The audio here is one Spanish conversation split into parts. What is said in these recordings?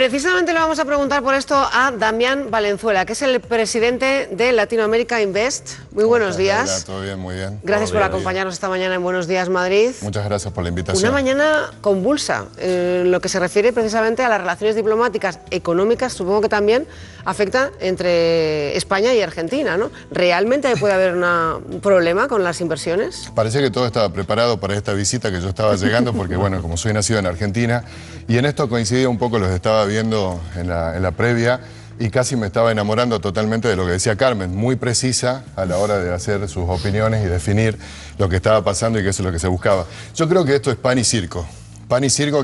Precisamente le vamos a preguntar por esto a Damián Valenzuela, que es el presidente de Latinoamérica Invest. Muy buenos días. Hola, todo bien, muy bien. Gracias por acompañarnos esta mañana en Buenos Días Madrid. Muchas gracias por la invitación. Una mañana convulsa, en lo que se refiere precisamente a las relaciones diplomáticas, económicas, supongo que también afecta entre España y Argentina, ¿no? ¿Realmente puede haber un problema con las inversiones? Parecía que todo estaba preparado para esta visita que yo estaba llegando, porque bueno, como soy nacido en Argentina, y en esto coincidía un poco, los estaba viendo en la previa, y casi me estaba enamorando totalmente de lo que decía Carmen, muy precisa a la hora de hacer sus opiniones y definir lo que estaba pasando y que eso es lo que se buscaba. Yo creo que esto es pan y circo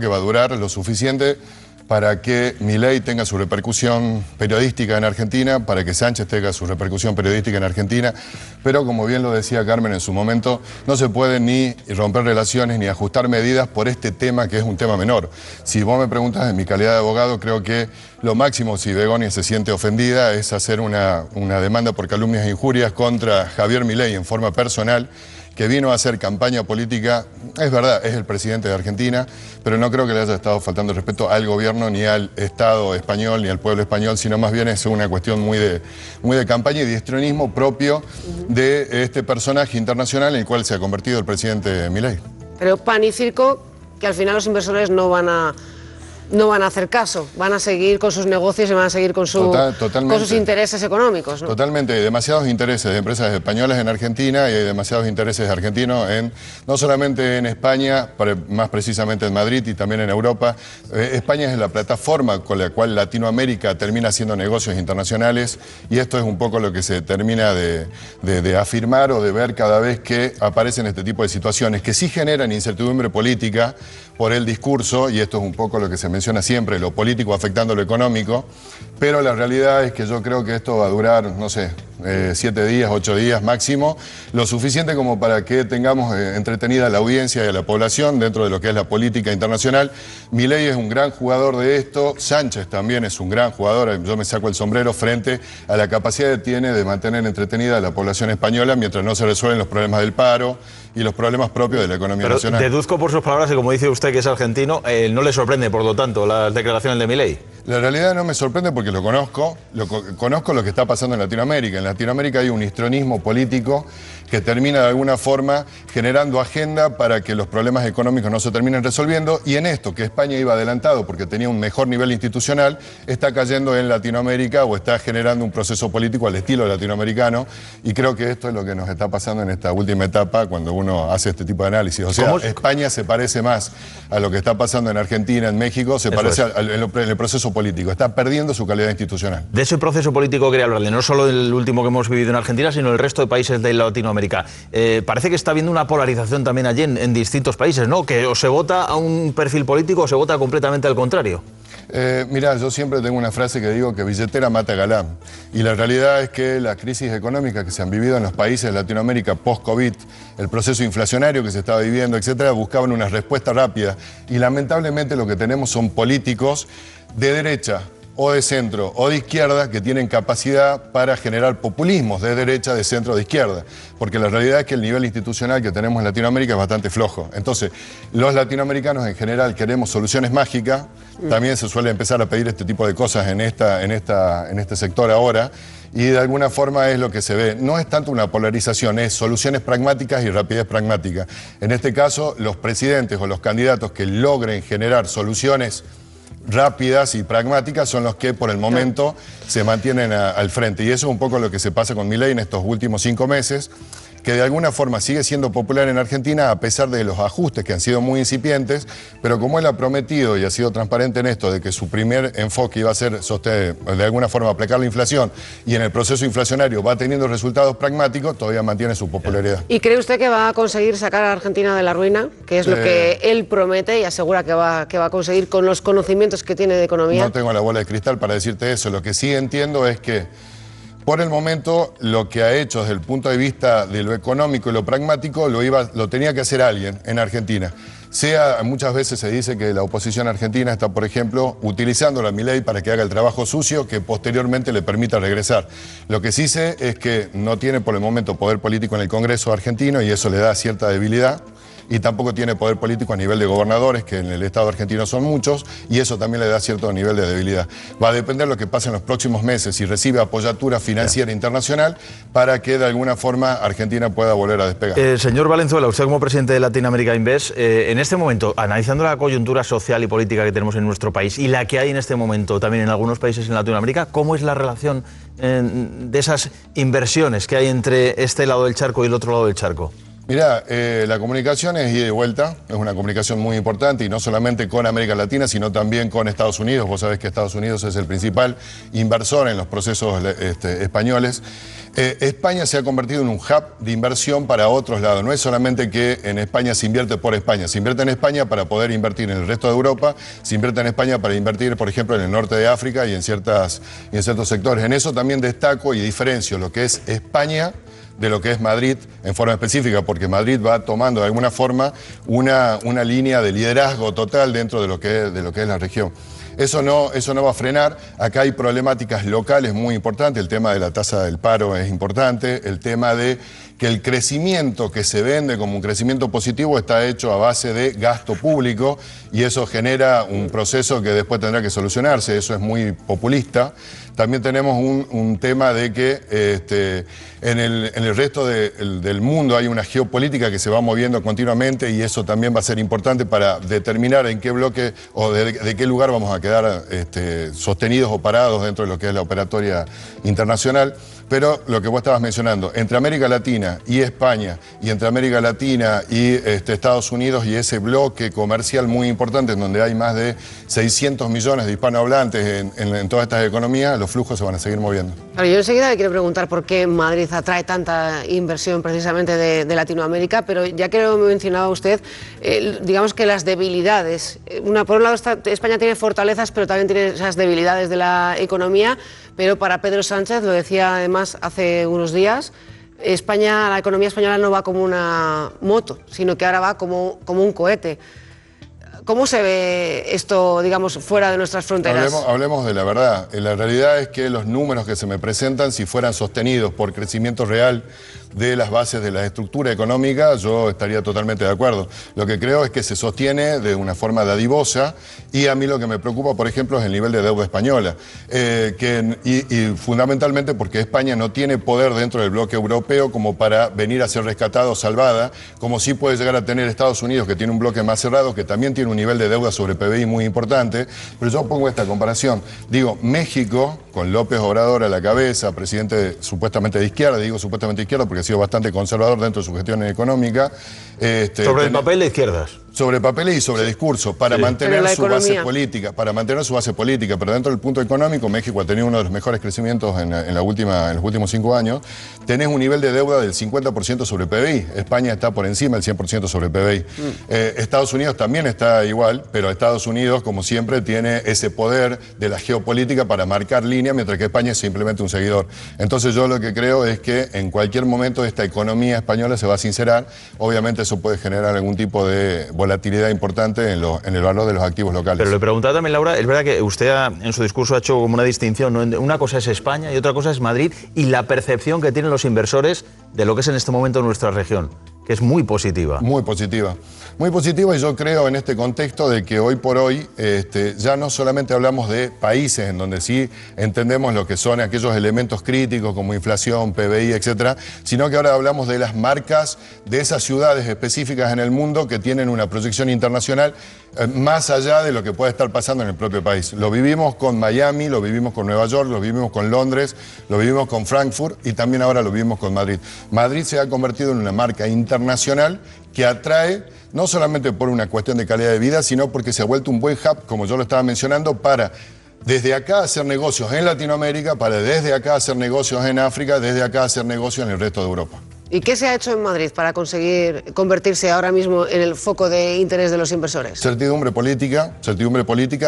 que va a durar lo suficiente para que Milei tenga su repercusión periodística en Argentina, para que Sánchez tenga su repercusión periodística en Argentina, pero como bien lo decía Carmen en su momento, no se puede ni romper relaciones ni ajustar medidas por este tema que es un tema menor. Si vos me preguntas en mi calidad de abogado, creo que lo máximo, si Begoña se siente ofendida, es hacer una demanda por calumnias e injurias contra Javier Milei en forma personal, que vino a hacer campaña política. Es verdad, es el presidente de Argentina, pero no creo que le haya estado faltando respeto al gobierno, ni al Estado español, ni al pueblo español, sino más bien es una cuestión muy de campaña y de histrionismo propio de este personaje internacional en el cual se ha convertido el presidente Milei. Pero pan y circo, que al final los inversores no van a hacer caso, van a seguir con sus negocios y van a seguir con sus intereses económicos, ¿no? Totalmente, hay demasiados intereses de empresas españolas en Argentina y hay demasiados intereses argentinos no solamente en España, más precisamente en Madrid y también en Europa. España es la plataforma con la cual Latinoamérica termina haciendo negocios internacionales y esto es un poco lo que se termina de afirmar o de ver cada vez que aparecen este tipo de situaciones que sí generan incertidumbre política por el discurso, y esto es un poco lo que se menciona siempre, lo político afectando lo económico, pero la realidad es que yo creo que esto va a durar, no sé, 7 días, 8 días máximo, lo suficiente como para que tengamos entretenida a la audiencia y a la población dentro de lo que es la política internacional. Milei es un gran jugador de esto, Sánchez también es un gran jugador, yo me saco el sombrero frente a la capacidad que tiene de mantener entretenida a la población española mientras no se resuelven los problemas del paro y los problemas propios de la economía nacional. Deduzco por sus palabras que, como dice usted que es argentino, no le sorprende, por lo tanto, las declaraciones de Milei. La realidad no me sorprende porque conozco lo que está pasando en Latinoamérica. En Latinoamérica hay un histrionismo político que termina de alguna forma generando agenda para que los problemas económicos no se terminen resolviendo, y en esto que España iba adelantado porque tenía un mejor nivel institucional, está cayendo en Latinoamérica o está generando un proceso político al estilo latinoamericano, y creo que esto es lo que nos está pasando en esta última etapa cuando uno hace este tipo de análisis. O sea, España se parece más a lo que está pasando en Argentina, en México, se parece en el proceso político, está perdiendo su calidad institucional. De ese proceso político quería hablarle, no solo del último que hemos vivido en Argentina, sino el resto de países de Latinoamérica. Parece que está habiendo una polarización también allí en distintos países, ¿no? Que o se vota a un perfil político o se vota completamente al contrario. Mira, yo siempre tengo una frase que digo que billetera mata galán, y la realidad es que las crisis económicas que se han vivido en los países de Latinoamérica post-COVID, el proceso inflacionario que se estaba viviendo, etcétera, buscaban una respuesta rápida, y lamentablemente lo que tenemos son políticos de derecha o de centro o de izquierda que tienen capacidad para generar populismos de derecha, de centro, de izquierda, porque la realidad es que el nivel institucional que tenemos en Latinoamérica es bastante flojo. Entonces, los latinoamericanos en general queremos soluciones mágicas, también se suele empezar a pedir este tipo de cosas en este sector ahora, y de alguna forma es lo que se ve. No es tanto una polarización, es soluciones pragmáticas y rapidez pragmática. En este caso, los presidentes o los candidatos que logren generar soluciones rápidas y pragmáticas son los que por el momento se mantienen al frente, y eso es un poco lo que se pasa con Milei en estos últimos 5 meses, que de alguna forma sigue siendo popular en Argentina a pesar de los ajustes que han sido muy incipientes, pero como él ha prometido y ha sido transparente en esto de que su primer enfoque iba a ser de alguna forma aplacar la inflación, y en el proceso inflacionario va teniendo resultados pragmáticos, todavía mantiene su popularidad. ¿Y cree usted que va a conseguir sacar a Argentina de la ruina? Que es lo que él promete y asegura que va a conseguir con los conocimientos que tiene de economía. No tengo la bola de cristal para decirte eso. Lo que sí entiendo es que por el momento, lo que ha hecho desde el punto de vista de lo económico y lo pragmático lo tenía que hacer alguien en Argentina. Muchas veces se dice que la oposición argentina está, por ejemplo, utilizando a Milei para que haga el trabajo sucio que posteriormente le permita regresar. Lo que sí sé es que no tiene por el momento poder político en el Congreso argentino y eso le da cierta debilidad. y tampoco tiene poder político a nivel de gobernadores, que en el Estado argentino son muchos, y eso también le da cierto nivel de debilidad. Va a depender de lo que pase en los próximos meses, si recibe apoyatura financiera internacional para que de alguna forma Argentina pueda volver a despegar. Señor Valenzuela, usted como presidente de Latinoamérica Invest, en este momento, analizando la coyuntura social y política que tenemos en nuestro país y la que hay en este momento también en algunos países en Latinoamérica, ¿cómo es la relación de esas inversiones que hay entre este lado del charco y el otro lado del charco? Mirá, la comunicación es ida y vuelta, es una comunicación muy importante y no solamente con América Latina, sino también con Estados Unidos. Vos sabés que Estados Unidos es el principal inversor en los procesos españoles. España se ha convertido en un hub de inversión para otros lados. No es solamente que en España se invierte por España, se invierte en España para poder invertir en el resto de Europa, se invierte en España para invertir, por ejemplo, en el norte de África y en ciertos sectores. En eso también destaco y diferencio lo que es España de lo que es Madrid en forma específica, porque Madrid va tomando de alguna forma una línea de liderazgo total dentro de lo que es la región. Eso no va a frenar. Acá hay problemáticas locales muy importantes. El tema de la tasa del paro es importante. El tema de que el crecimiento que se vende como un crecimiento positivo está hecho a base de gasto público y eso genera un proceso que después tendrá que solucionarse. Eso es muy populista. También tenemos un tema de que en el resto del mundo hay una geopolítica que se va moviendo continuamente y eso también va a ser importante para determinar en qué bloque o de qué lugar vamos a quedar sostenidos o parados dentro de lo que es la operatoria internacional. Pero lo que vos estabas mencionando, entre América Latina y España, y entre América Latina y Estados Unidos y ese bloque comercial muy importante en donde hay más de 600 millones de hispanohablantes en todas estas economías, los flujos se van a seguir moviendo. Claro, yo enseguida le quiero preguntar por qué Madrid atrae tanta inversión precisamente de Latinoamérica, pero ya que lo mencionaba usted, digamos que las debilidades, por un lado España tiene fortalezas, pero también tiene esas debilidades de la economía, pero para Pedro Sánchez, lo decía además hace unos días, la economía española no va como una moto, sino que ahora va como un cohete. ¿Cómo se ve esto, digamos, fuera de nuestras fronteras? Hablemos de la verdad. La realidad es que los números que se me presentan, si fueran sostenidos por crecimiento real de las bases de la estructura económica, yo estaría totalmente de acuerdo. Lo que creo es que se sostiene de una forma dadivosa y a mí lo que me preocupa, por ejemplo, es el nivel de deuda española. Y fundamentalmente porque España no tiene poder dentro del bloque europeo como para venir a ser rescatada o salvada, como sí puede llegar a tener Estados Unidos, que tiene un bloque más cerrado, que también tiene un nivel de deuda sobre PBI muy importante. Pero yo pongo esta comparación. Digo, México, con López Obrador a la cabeza, presidente supuestamente de izquierda, digo supuestamente de izquierda porque ha sido bastante conservador dentro de su gestión económica. Sobre el papel de izquierdas. Sobre papeles y sobre discurso, para mantener su base política, pero dentro del punto económico, México ha tenido uno de los mejores crecimientos en los últimos 5 años. Tenés un nivel de deuda del 50% sobre PBI. España está por encima del 100% sobre PBI. Estados Unidos también está igual, pero Estados Unidos, como siempre, tiene ese poder de la geopolítica para marcar línea, mientras que España es simplemente un seguidor. Entonces yo lo que creo es que en cualquier momento esta economía española se va a sincerar. Obviamente eso puede generar algún tipo de volatilidad importante en el valor de los activos locales. Pero le preguntaba también, Laura, es verdad que usted en su discurso ha hecho como una distinción, ¿no? Una cosa es España y otra cosa es Madrid y la percepción que tienen los inversores de lo que es en este momento nuestra región, que es muy positiva. Muy positiva. Muy positiva y yo creo en este contexto de que hoy por hoy ya no solamente hablamos de países en donde sí entendemos lo que son aquellos elementos críticos como inflación, PBI, etcétera, sino que ahora hablamos de las marcas de esas ciudades específicas en el mundo que tienen una proyección internacional más allá de lo que puede estar pasando en el propio país. Lo vivimos con Miami, lo vivimos con Nueva York, lo vivimos con Londres, lo vivimos con Frankfurt y también ahora lo vivimos con Madrid. Madrid se ha convertido en una marca internacional que atrae no solamente por una cuestión de calidad de vida, sino porque se ha vuelto un buen hub, como yo lo estaba mencionando, para desde acá hacer negocios en Latinoamérica, para desde acá hacer negocios en África, desde acá hacer negocios en el resto de Europa. ¿Y qué se ha hecho en Madrid para conseguir convertirse ahora mismo en el foco de interés de los inversores? Certidumbre política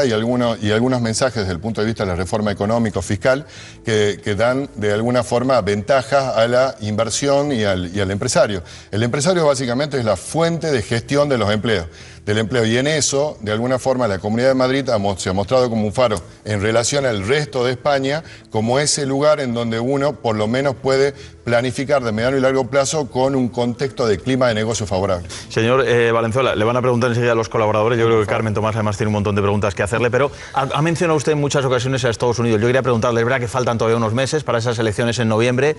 y algunos mensajes desde el punto de vista de la reforma económica o fiscal que dan de alguna forma ventajas a la inversión y al empresario. El empresario básicamente es la fuente de gestión de los empleos. del empleo. Y en eso, de alguna forma, la Comunidad de Madrid se ha mostrado como un faro en relación al resto de España, como ese lugar en donde uno por lo menos puede planificar de mediano y largo plazo con un contexto de clima de negocio favorable. Señor Valenzuela, le van a preguntar enseguida a los colaboradores. Yo creo que Carmen Tomás además tiene un montón de preguntas que hacerle, pero ha mencionado usted en muchas ocasiones a Estados Unidos. Yo quería preguntarle, es verdad que faltan todavía unos meses para esas elecciones en noviembre.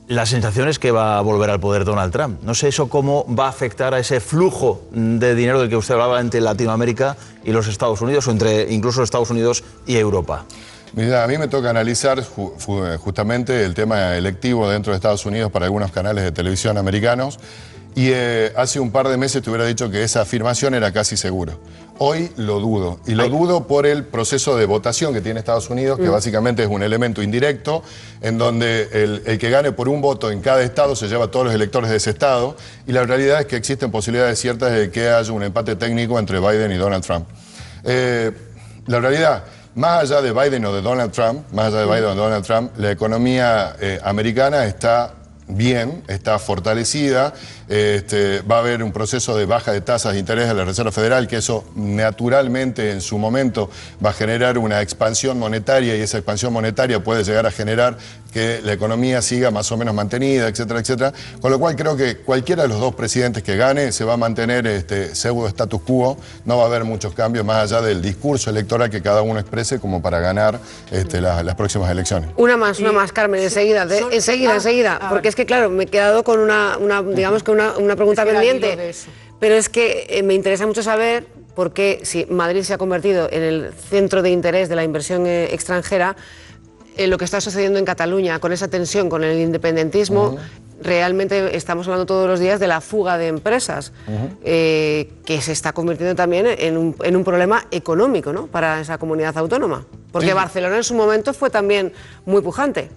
La sensación es que va a volver al poder Donald Trump. No sé eso cómo va a afectar a ese flujo de dinero del que usted hablaba entre Latinoamérica y los Estados Unidos, o entre incluso Estados Unidos y Europa. Mira, a mí me toca analizar justamente el tema electivo dentro de Estados Unidos para algunos canales de televisión americanos. Y hace un par de meses te hubiera dicho que esa afirmación era casi seguro. Hoy lo dudo. Y lo dudo por el proceso de votación que tiene Estados Unidos, que básicamente es un elemento indirecto, en donde el que gane por un voto en cada estado se lleva a todos los electores de ese estado. Y la realidad es que existen posibilidades ciertas de que haya un empate técnico entre Biden y Donald Trump. La realidad, más allá de Biden o de Donald Trump, la economía americana está bien, está fortalecida, va a haber un proceso de baja de tasas de interés de la Reserva Federal, que eso naturalmente en su momento va a generar una expansión monetaria, y esa expansión monetaria puede llegar a generar que la economía siga más o menos mantenida, etcétera, etcétera. Con lo cual creo que cualquiera de los dos presidentes que gane se va a mantener pseudo status quo, no va a haber muchos cambios más allá del discurso electoral que cada uno exprese como para ganar las próximas elecciones. Una más, Carmen, enseguida, porque es que claro, me he quedado con una pregunta pendiente, pero es que me interesa mucho saber por qué, si Madrid se ha convertido en el centro de interés de la inversión extranjera, lo que está sucediendo en Cataluña, con esa tensión, con el independentismo, realmente estamos hablando todos los días de la fuga de empresas, que se está convirtiendo también en un problema económico, ¿no?, para esa comunidad autónoma, porque Barcelona en su momento fue también muy pujante.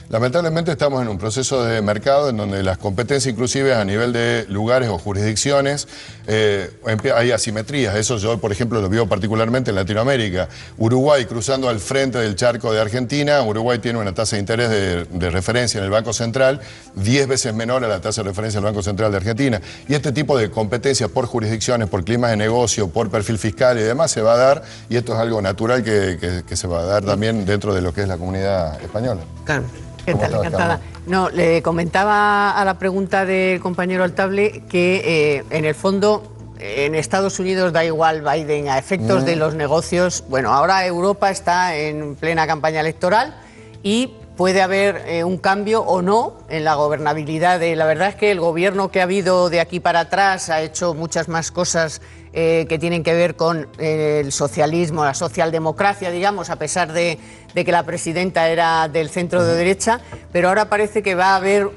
Lamentablemente estamos en un proceso de mercado en donde las competencias, inclusive a nivel de lugares o jurisdicciones, hay asimetrías. Eso yo, por ejemplo, lo veo particularmente en Latinoamérica. Uruguay, cruzando al frente del charco de Argentina, Uruguay tiene una tasa de interés de referencia en el Banco Central 10 veces menor a la tasa de referencia del Banco Central de Argentina. Y este tipo de competencias por jurisdicciones, por climas de negocio, por perfil fiscal y demás se va a dar, y esto es algo natural que se va a dar también dentro de lo que es la comunidad española. Claro. ¿Qué tal? Encantada. No, le comentaba a la pregunta del compañero Altable que en el fondo en Estados Unidos da igual Biden a efectos de los negocios. Bueno, ahora Europa está en plena campaña electoral y puede haber un cambio o no en la gobernabilidad. La verdad es que el gobierno que ha habido de aquí para atrás ha hecho muchas más cosas que tienen que ver con el socialismo, la socialdemocracia, digamos, a pesar de que la presidenta era del centro de derecha, pero ahora parece que va a haber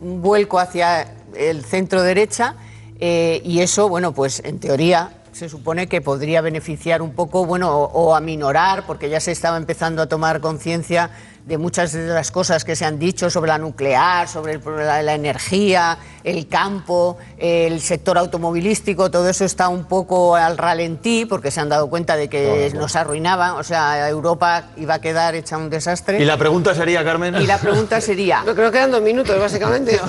un vuelco hacia el centro derecha y eso, bueno, pues en teoría se supone que podría beneficiar un poco, bueno, o aminorar, porque ya se estaba empezando a tomar conciencia de muchas de las cosas que se han dicho sobre la nuclear, sobre la energía, el campo, el sector automovilístico. Todo eso está un poco al ralentí porque se han dado cuenta de que nos arruinaban, o sea, Europa iba a quedar hecha un desastre. ¿Y la pregunta sería, Carmen? Y la pregunta sería... Yo creo que quedan 2 minutos, básicamente.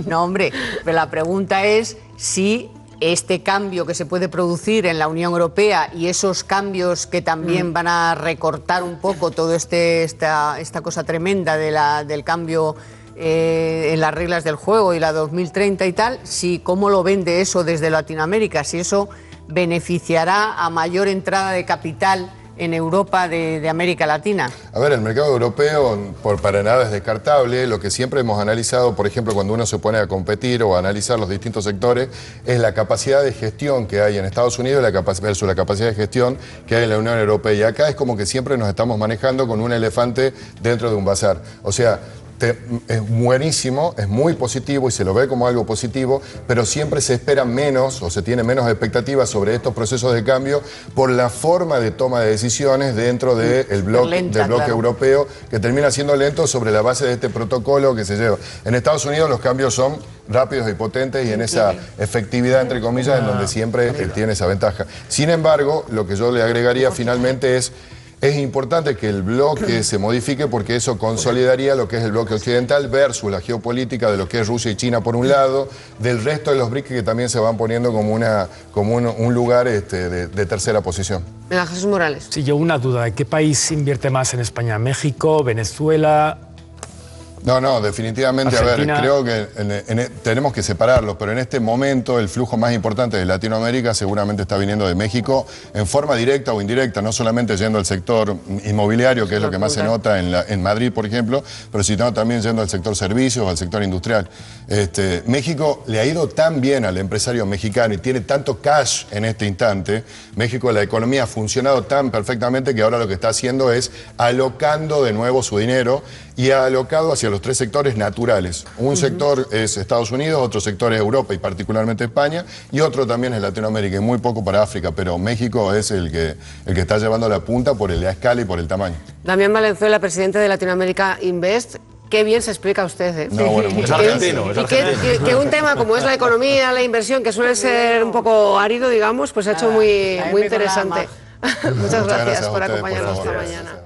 No, hombre, pero la pregunta es si este cambio que se puede producir en la Unión Europea y esos cambios que también van a recortar un poco todo esta cosa tremenda del cambio en las reglas del juego y la 2030 y tal, si cómo lo ven de eso desde Latinoamérica, si eso beneficiará a mayor entrada de capital en Europa de América Latina. A ver, el mercado europeo para nada es descartable. Lo que siempre hemos analizado, por ejemplo, cuando uno se pone a competir o a analizar los distintos sectores, es la capacidad de gestión que hay en Estados Unidos versus la capacidad de gestión que hay en la Unión Europea. Y acá es como que siempre nos estamos manejando con un elefante dentro de un bazar. O sea, es buenísimo, es muy positivo y se lo ve como algo positivo, pero siempre se espera menos o se tiene menos expectativas sobre estos procesos de cambio por la forma de toma de decisiones dentro del bloque europeo, que termina siendo lento sobre la base de este protocolo que se lleva. En Estados Unidos los cambios son rápidos y potentes y en esa efectividad, entre comillas, en donde siempre tiene esa ventaja. Sin embargo, lo que yo le agregaría finalmente es es importante que el bloque se modifique porque eso consolidaría lo que es el bloque occidental versus la geopolítica de lo que es Rusia y China por un lado, del resto de los BRICS que también se van poniendo como un lugar de tercera posición. Venga, Jesús Morales. Sí, yo una duda. ¿Qué país invierte más en España? ¿México, Venezuela? No, definitivamente, Argentina. a ver, creo que tenemos que separarlos, pero en este momento el flujo más importante de Latinoamérica seguramente está viniendo de México en forma directa o indirecta, no solamente yendo al sector inmobiliario, que es lo que más se nota en Madrid, por ejemplo, pero sino también yendo al sector servicios, al sector industrial. México le ha ido tan bien al empresario mexicano y tiene tanto cash en este instante. México, la economía ha funcionado tan perfectamente que ahora lo que está haciendo es alocando de nuevo su dinero y ha alocado hacia los tres sectores naturales. Un sector es Estados Unidos, otro sector es Europa y particularmente España, y otro también es Latinoamérica, y muy poco para África, pero México es el que está llevando la punta por la escala y por el tamaño. Damián Valenzuela, presidente de Latinoamérica Invest. Qué bien se explica usted, ¿eh? No, bueno, Es argentino, es Y que un tema como es la economía, la inversión, que suele ser un poco árido, digamos, pues ha hecho muy interesante. Muchas gracias por ustedes, acompañarnos por esta favor. mañana.